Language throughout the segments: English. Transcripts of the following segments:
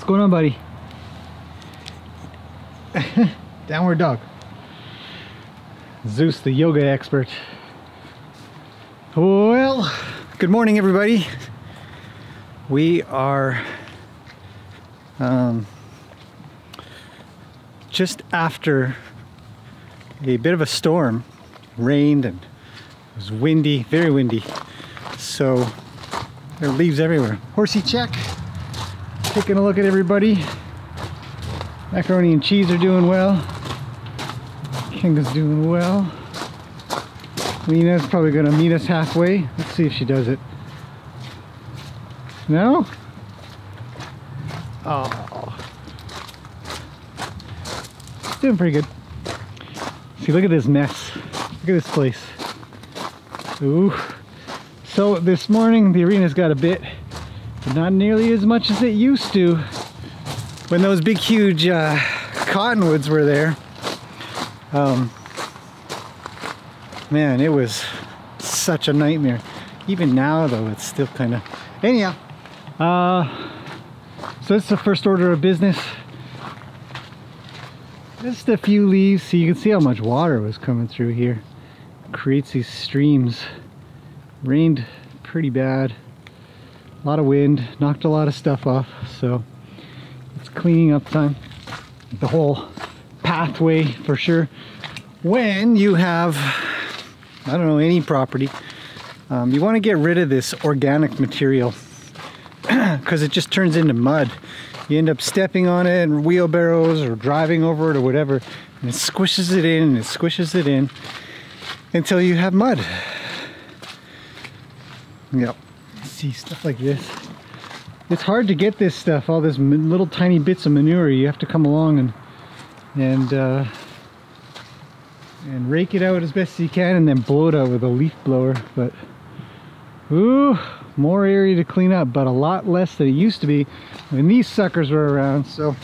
What's going on, buddy? Downward dog. Zeus, the yoga expert. Well, good morning, everybody. We are just after a bit of a storm. Rained and it was windy, very windy. So there are leaves everywhere. Horsey check. Taking a look at everybody. Macaroni and cheese are doing well. Kinga's doing well. Lena's probably gonna meet us halfway. Let's see if she does it. No? Oh. She's doing pretty good. See, look at this mess. Look at this place. Ooh. So this morning the arena's got a bit, but not nearly as much as it used to when those big huge cottonwoods were there. Man, it was such a nightmare. Even now though, it's still kind of... Anyhow, so it's the first order of business. Just a few leaves, so you can see how much water was coming through here. Creates these streams. Rained pretty bad. A lot of wind, knocked a lot of stuff off, so it's cleaning up time. The whole pathway for sure. When you have, I don't know, any property, you want to get rid of this organic material because it just turns into mud. You end up stepping on it in wheelbarrows or driving over it or whatever, and it squishes it in and it squishes it in until you have mud. Yep. See stuff like this. It's hard to get this stuff, all this little tiny bits of manure. You have to come along and rake it out as best as you can and then blow it out with a leaf blower. But ooh, more area to clean up, but a lot less than it used to be when these suckers were around. So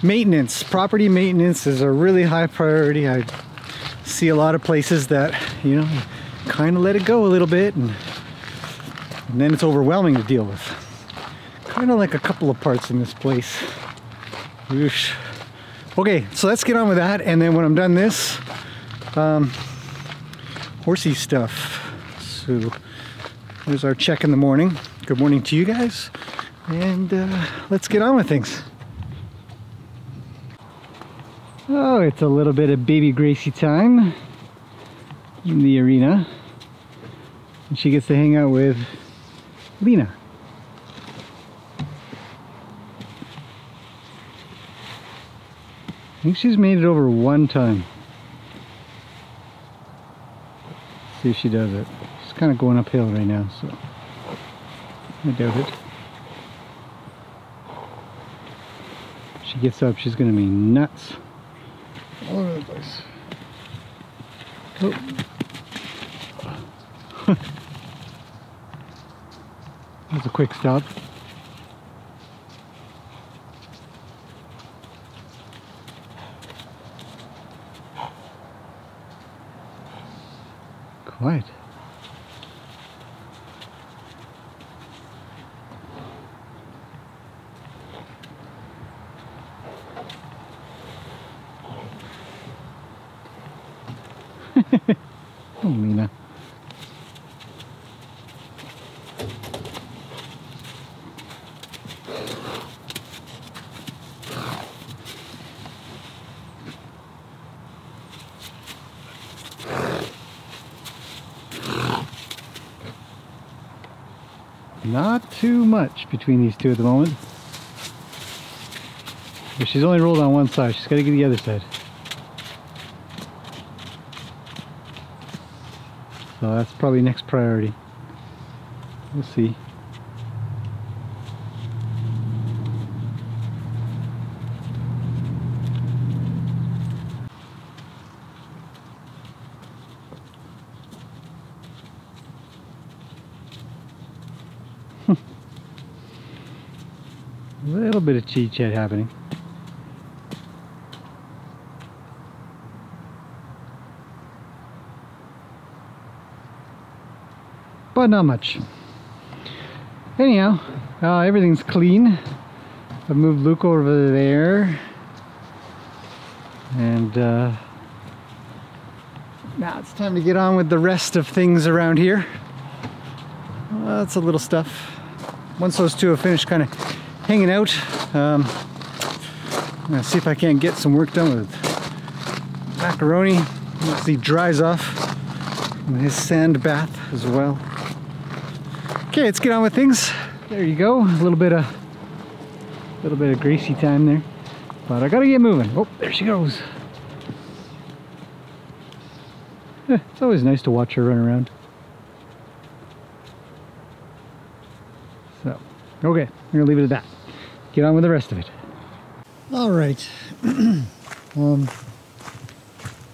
maintenance, property maintenance is a really high priority. I see a lot of places that, you know, kind of let it go a little bit and then it's overwhelming to deal with. Kind of like a couple of parts in this place. Whoosh. Okay, so let's get on with that, and then when I'm done this, horsey stuff. So there's our check in the morning. Good morning to you guys, and let's get on with things. Oh, it's a little bit of Baby Gracie time in the arena, and she gets to hang out with Lena. I think she's made it over one time. Let's see if she does it. She's kind of going uphill right now, so I doubt it. If she gets up, she's going to be nuts all over the place. Oh. That's a quick stop. Quiet. Oh, Lena. Not too much between these two at the moment. But she's only rolled on one side. She's got to get the other side. So that's probably next priority. We'll see. A little bit of chit chat happening. But not much. Anyhow, everything's clean. I've moved Luke over there. And now it's time to get on with the rest of things around here. That's a little stuff. Once those two have finished kind of hanging out, I'm gonna see if I can't get some work done with macaroni once he dries off in his sand bath as well. Okay, let's get on with things. There you go, a little bit of Gracie time there, but I gotta get moving. Oh, there she goes. It's always nice to watch her run around. So, okay, we're gonna leave it at that. Get on with the rest of it. All right.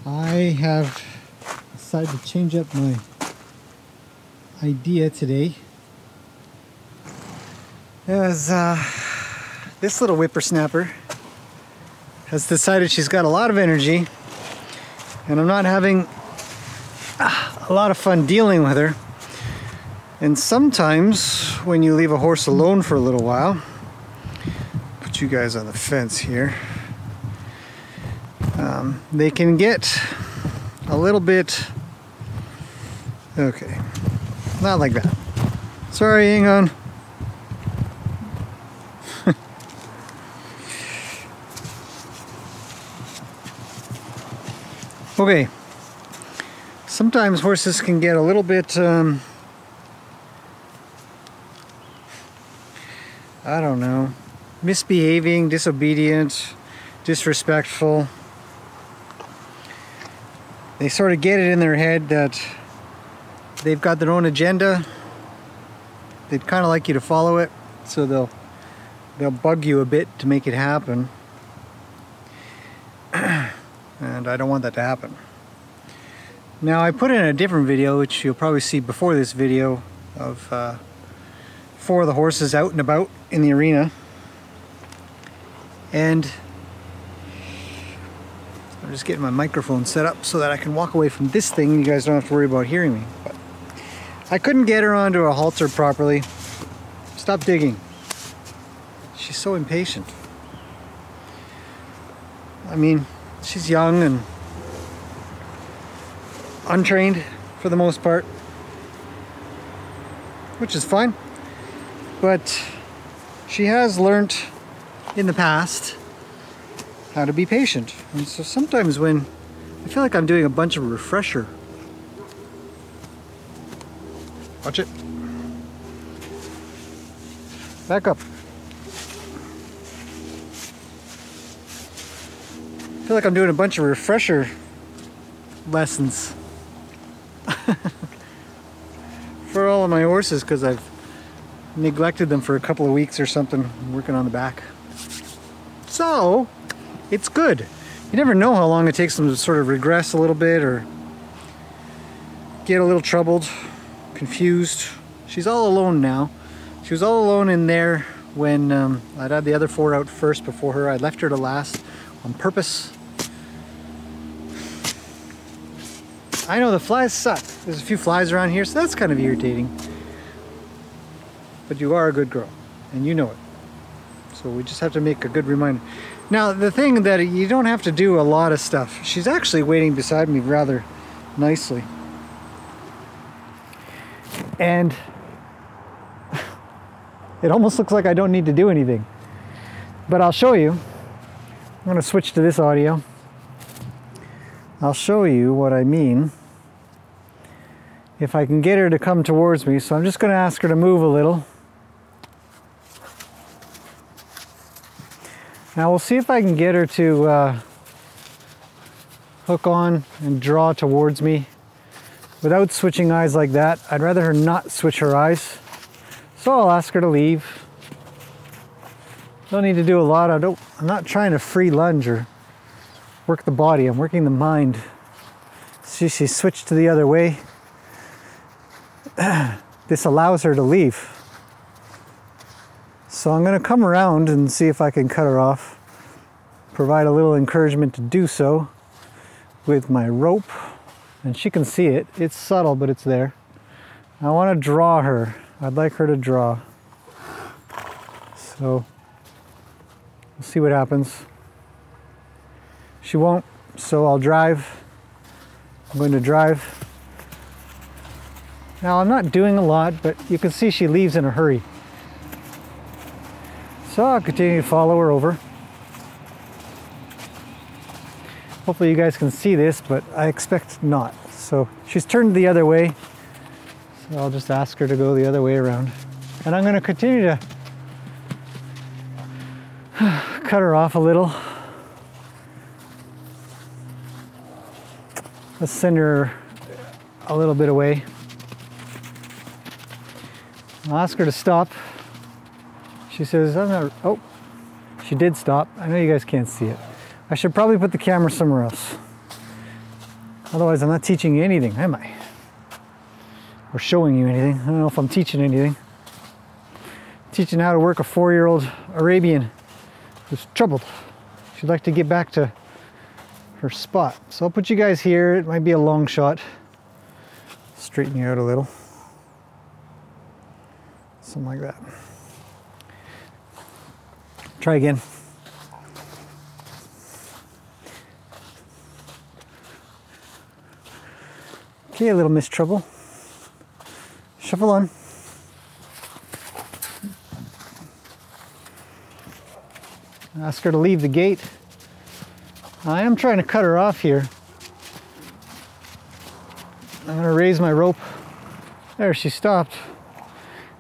I have decided to change up my idea today. As this little whippersnapper has decided she's got a lot of energy, and I'm not having a lot of fun dealing with her. And sometimes when you leave a horse alone for a little while, put you guys on the fence here, they can get a little bit, okay, not like that. Sorry, hang on. Okay, sometimes horses can get a little bit, I don't know, misbehaving, disobedient, disrespectful. They sort of get it in their head that they've got their own agenda. They'd kind of like you to follow it, so they'll bug you a bit to make it happen. And I don't want that to happen. Now, I put in a different video, which you'll probably see before this video, of 4 of the horses out and about in the arena. And I'm just getting my microphone set up so that I can walk away from this thing. You guys don't have to worry about hearing me. But I couldn't get her onto a halter properly. Stop digging. She's so impatient. I mean, she's young and untrained for the most part, which is fine. But she has learnt in the past how to be patient. And so sometimes when I feel like I'm doing a bunch of refresher. Watch it. Back up. I feel like I'm doing a bunch of refresher lessons for all of my horses because I've neglected them for a couple of weeks or something, working on the back. So it's good. You never know how long it takes them to sort of regress a little bit or get a little troubled, confused. She's all alone now. She was all alone in there when I'd had the other 4 out first before her. I left her to last on purpose. I know the flies suck. There's a few flies around here, so that's kind of irritating. But you are a good girl, and you know it. So we just have to make a good reminder. Now, the thing that you don't have to do a lot of stuff. She's actually waiting beside me rather nicely. And it almost looks like I don't need to do anything. But I'll show you. I'm going to switch to this audio. I'll show you what I mean if I can get her to come towards me. So I'm just going to ask her to move a little. Now we'll see if I can get her to hook on and draw towards me without switching eyes like that. I'd rather her not switch her eyes. So I'll ask her to leave. Don't need to do a lot. I'm not trying to free lunge or work the body. I'm working the mind. See, she switched to the other way. This allows her to leave. So I'm going to come around and see if I can cut her off. Provide a little encouragement to do so with my rope. And she can see it. It's subtle, but it's there. I want to draw her. I'd like her to draw. So We'll see what happens. She won't, so I'll drive. I'm going to drive. Now I'm not doing a lot, but you can see she leaves in a hurry. So I'll continue to follow her over. Hopefully you guys can see this, but I expect not. So she's turned the other way. So I'll just ask her to go the other way around. And I'm going to continue to cut her off a little. Let's send her a little bit away. I'll ask her to stop. She says, I'm not, oh, she did stop. I know you guys can't see it. I should probably put the camera somewhere else. Otherwise, I'm not teaching you anything, am I? Or showing you anything. I don't know if I'm teaching anything. Teaching how to work a 4-year-old Arabian who's troubled. She'd like to get back to her spot. So I'll put you guys here. It might be a long shot. Straighten you out a little. Something like that. Try again. Okay, a little Miss Trouble. Shuffle on. Ask her to leave the gate. I am trying to cut her off here. I'm going to raise my rope. There, she stopped.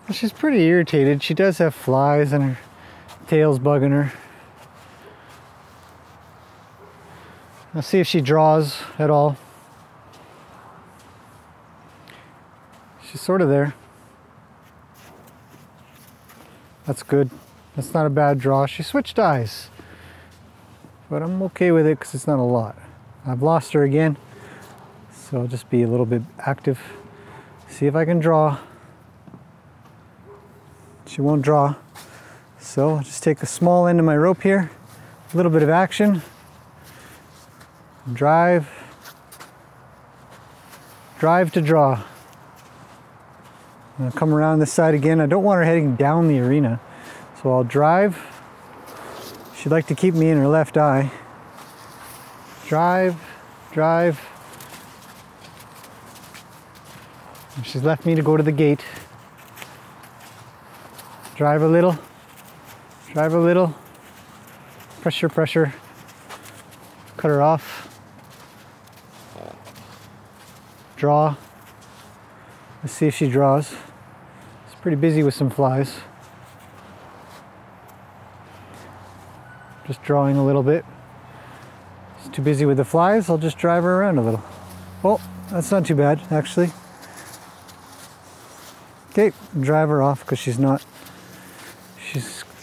Well, she's pretty irritated. She does have flies and her tail's bugging her. I'll see if she draws at all. She's sort of there. That's good. That's not a bad draw. She switched eyes. But I'm okay with it because it's not a lot. I've lost her again. So I'll just be a little bit active. See if I can draw. She won't draw. So I'll just take a small end of my rope here. A little bit of action. Drive. Drive to draw. I'm going to come around this side again. I don't want her heading down the arena. So I'll drive. She'd like to keep me in her left eye. Drive, drive. And she's left me to go to the gate. Drive a little. Drive a little. Pressure, pressure. Cut her off. Draw. Let's see if she draws. It's pretty busy with some flies. Just drawing a little bit. She's too busy with the flies. I'll just drive her around a little. Oh, that's not too bad, actually. Okay, drive her off because she's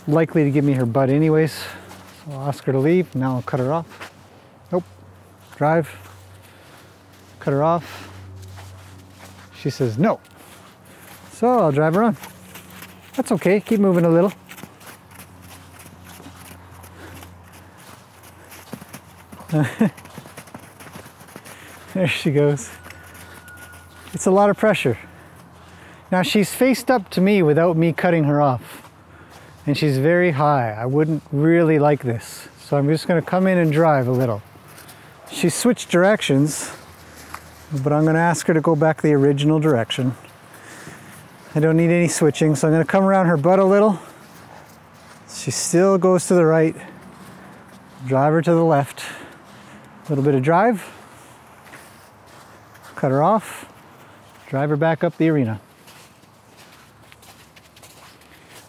likely to give me her butt anyways. So I'll ask her to leave. Now I'll cut her off. Nope. Drive. Cut her off. She says no. So I'll drive her on. That's okay. Keep moving a little. There she goes. It's a lot of pressure. Now she's faced up to me without me cutting her off. And she's very high. I wouldn't really like this. So I'm just going to come in and drive a little. She switched directions, but I'm going to ask her to go back the original direction. I don't need any switching, so I'm going to come around her butt a little. She still goes to the right. Drive her to the left. A little bit of drive. Cut her off. Drive her back up the arena.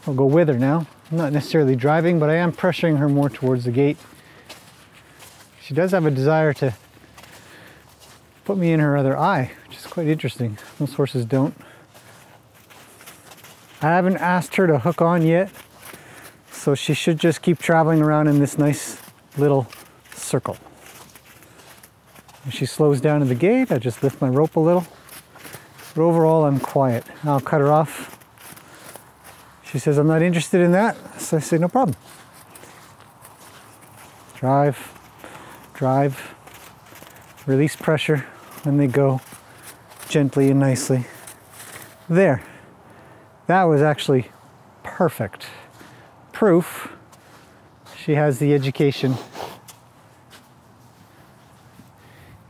I'll go with her now. I'm not necessarily driving, but I am pressuring her more towards the gate. She does have a desire to put me in her other eye, which is quite interesting. Most horses don't. I haven't asked her to hook on yet, so she should just keep traveling around in this nice little circle. When she slows down to the gate, I just lift my rope a little. But overall, I'm quiet. I'll cut her off. She says, I'm not interested in that. So I say, no problem. Drive, drive, release pressure when they go gently and nicely. There. That was actually perfect. Proof she has the education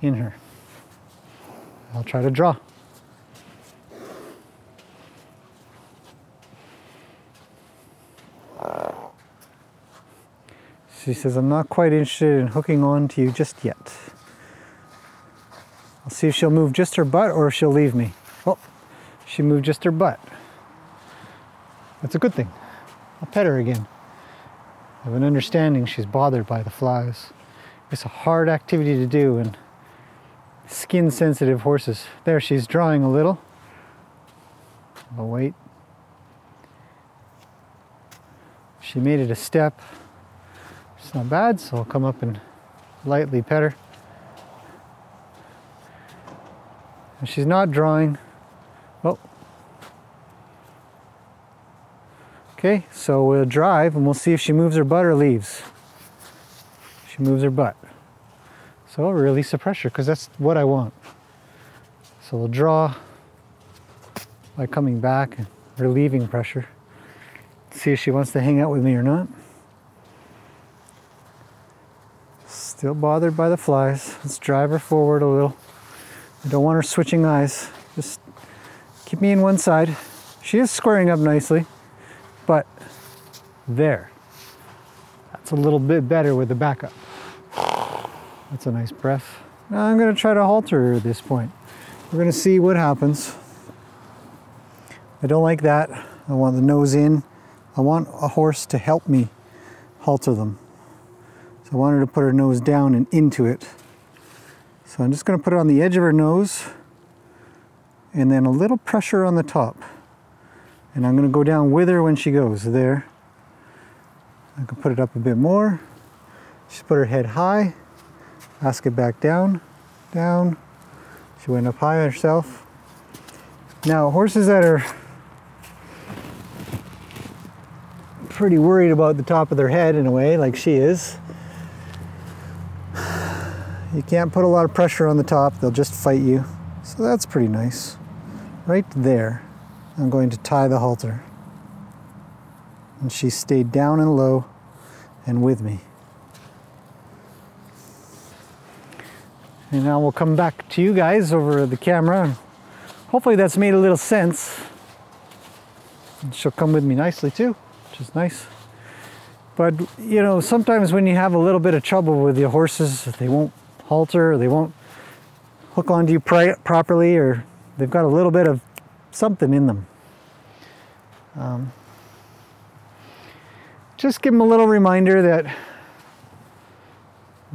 in her. I'll try to draw. She says, I'm not quite interested in hooking on to you just yet. I'll see if she'll move just her butt or if she'll leave me. Well, she moved just her butt. That's a good thing. I'll pet her again. I have an understanding she's bothered by the flies. It's a hard activity to do in skin sensitive horses. There, she's drawing a little. I'll wait. She made it a step. It's not bad, so I'll come up and lightly pet her. And she's not drawing. Oh. Okay, so we'll drive and we'll see if she moves her butt or leaves. She moves her butt. So I'll release the pressure because that's what I want. So we'll draw by coming back and relieving pressure. See if she wants to hang out with me or not. Still bothered by the flies. Let's drive her forward a little. I don't want her switching eyes. Just keep me in one side. She is squaring up nicely, but there. That's a little bit better with the backup. That's a nice breath. Now I'm going to try to halter her at this point. We're going to see what happens. I don't like that. I want the nose in. I want a horse to help me halter them. So I want her to put her nose down and into it. So I'm just going to put it on the edge of her nose and then a little pressure on the top. And I'm going to go down with her when she goes. There. I can put it up a bit more. Just put her head high. Ask it back down. Down. She went up high herself. Now horses that are pretty worried about the top of their head in a way, like she is, you can't put a lot of pressure on the top, they'll just fight you. So that's pretty nice. Right there, I'm going to tie the halter. And she stayed down and low and with me. And now we'll come back to you guys over the camera. Hopefully that's made a little sense. And she'll come with me nicely too, which is nice. But you know, sometimes when you have a little bit of trouble with your horses, they won't halter, or they won't hook onto you properly, or they've got a little bit of something in them. Just give them a little reminder that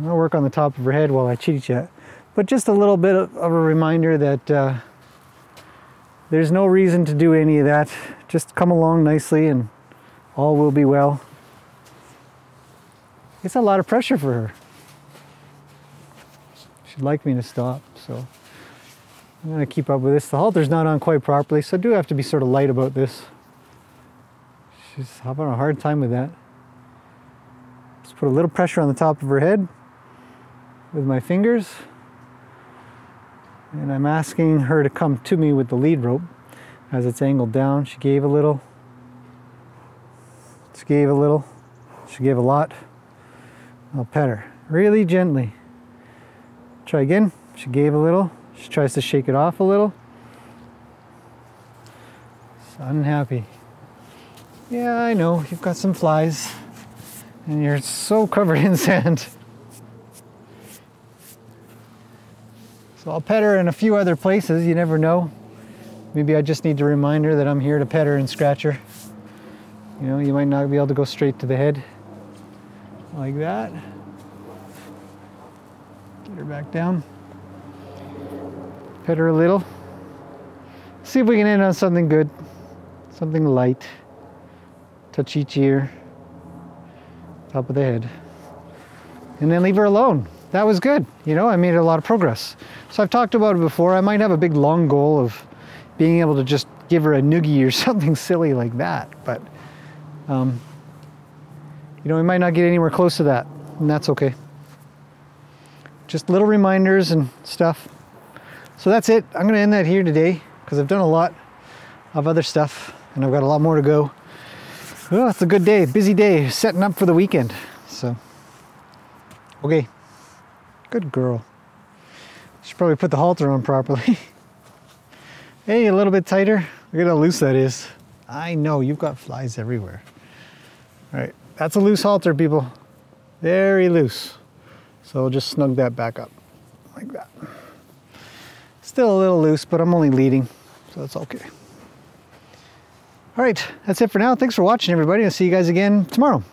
I'll work on the top of her head while I cheat you, but just a little bit of a reminder that there's no reason to do any of that. Just come along nicely and all will be well. It's a lot of pressure for her. She'd like me to stop, so I'm going to keep up with this. The halter's not on quite properly, so I do have to be sort of light about this. She's having a hard time with that. Just put a little pressure on the top of her head with my fingers. And I'm asking her to come to me with the lead rope as it's angled down. She gave a little. She gave a little. She gave a lot. I'll pet her really gently. Try again. She gave a little. She tries to shake it off a little. She's unhappy. Yeah, I know. You've got some flies. And you're so covered in sand. So I'll pet her in a few other places. You never know. Maybe I just need to remind her that I'm here to pet her and scratch her. You know, you might not be able to go straight to the head. Like that. Get her back down. Pet her a little. See if we can end on something good. Something light. Touch each ear. Top of the head. And then leave her alone. That was good. You know, I made a lot of progress. So I've talked about it before. I might have a big long goal of being able to just give her a noogie or something silly like that. But, you know, we might not get anywhere close to that. And that's okay. Just little reminders and stuff. So that's it. I'm going to end that here today because I've done a lot of other stuff and I've got a lot more to go. Well, it's a good day, busy day, setting up for the weekend. So Okay. Good girl. Should probably put the halter on properly. Hey, a little bit tighter. Look at how loose that is. I know, you've got flies everywhere. All right, that's a loose halter, people. Very loose. So we'll just snug that back up like that. Still a little loose, but I'm only leading, so that's okay. All right, that's it for now. Thanks for watching, everybody. I'll see you guys again tomorrow.